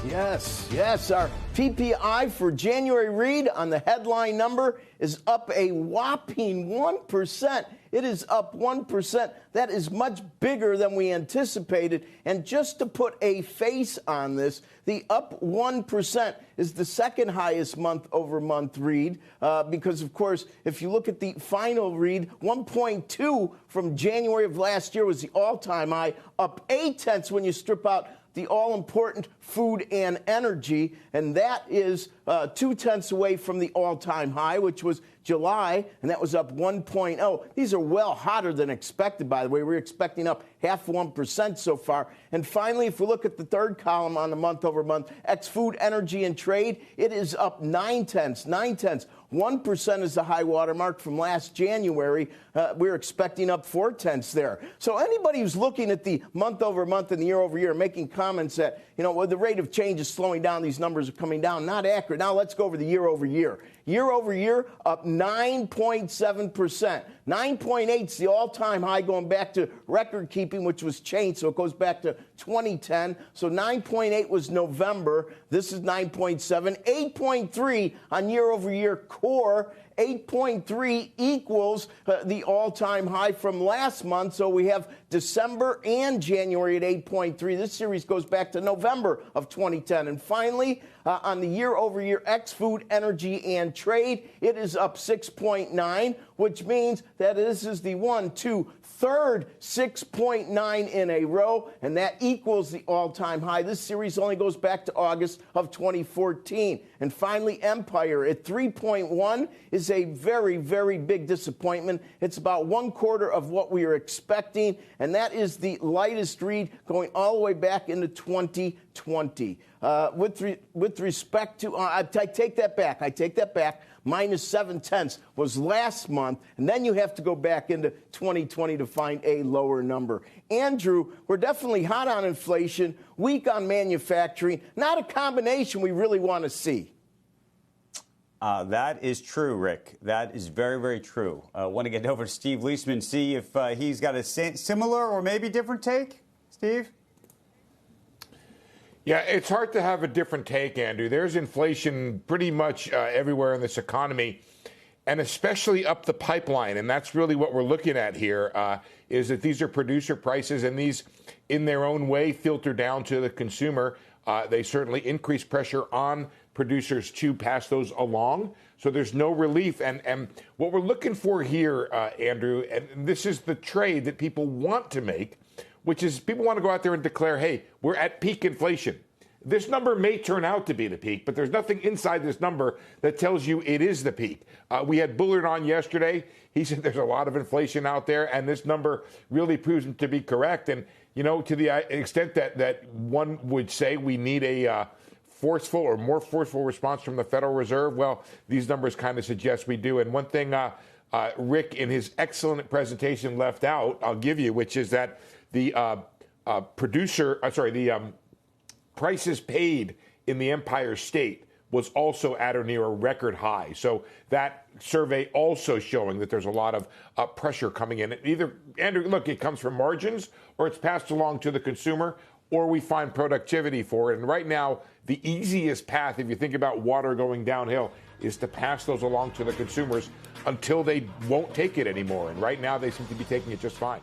Yes. Our PPI for January read on the headline number is up a whopping 1%. It is up 1%. That is much bigger than we anticipated. And just to put a face on this, the up 1% is the second highest month-over-month read because, of course, if you look at the final read, 1.2 from January of last year was the all-time high, up 0.8 when you strip out the all-important food and energy, and that is 0.2 away from the all-time high, which was July, and that was up 1.0. These are well hotter than expected, by the way. We're expecting up 0.5% so far. And finally, if we look at the third column on the month-over-month, ex-food, energy, and trade, it is up 0.9. 1% is the high water mark from last January. We're expecting up 0.4 there. So anybody who's looking at the month-over-month and the year-over-year making comments that, well, the rate of change is slowing down, these numbers are coming down, not accurate. Now let's go over the year-over-year. Year-over-year, up 9.7%. 9.8 is the all-time high going back to record-keeping, which was changed, so it goes back to 2010. So 9.8 was November. This is 9.7. 8.3 on year-over-year core. 8.3 equals the all-time high from last month. So we have December and January at 8.3. This series goes back to November of 2010. And finally, on the year-over-year ex-food, energy, and trade, it is up 6.9, which means that this is the third 6.9 in a row, and that equals the all-time high. This series only goes back to August of 2014. And finally, Empire at 3.1 is a very, very big disappointment. It's about 1/4 of what we are expecting, and that is the lightest read going all the way back into 2020. With respect to, I take that back. -0.7 was last month, and then you have to go back into 2020 to find a lower number. Andrew, we're definitely hot on inflation, weak on manufacturing, not a combination we really want to see. That is true, Rick. That is very, very true. I want to get over to Steve Leisman, see if he's got a similar or maybe different take. Steve? Yeah, it's hard to have a different take, Andrew. There's inflation pretty much everywhere in this economy, and especially up the pipeline. And that's really what we're looking at here, is that these are producer prices, and these, in their own way, filter down to the consumer. They certainly increase pressure on producers to pass those along. So there's no relief. And what we're looking for here, Andrew, and this is the trade that people want to make, which is people want to go out there and declare, hey, we're at peak inflation. This number may turn out to be the peak, but there's nothing inside this number that tells you it is the peak. We had Bullard on yesterday. He said there's a lot of inflation out there, and this number really proves to be correct. And, to the extent that one would say we need a forceful or more forceful response from the Federal Reserve, well, these numbers kind of suggest we do. And one thing Rick, in his excellent presentation, left out, I'll give you, which is that the prices paid in the Empire State was also at or near a record high. So that survey also showing that there's a lot of pressure coming in. Either, Andrew, look, it comes from margins, or it's passed along to the consumer, or we find productivity for it. And right now, the easiest path, if you think about water going downhill, is to pass those along to the consumers until they won't take it anymore. And right now, they seem to be taking it just fine.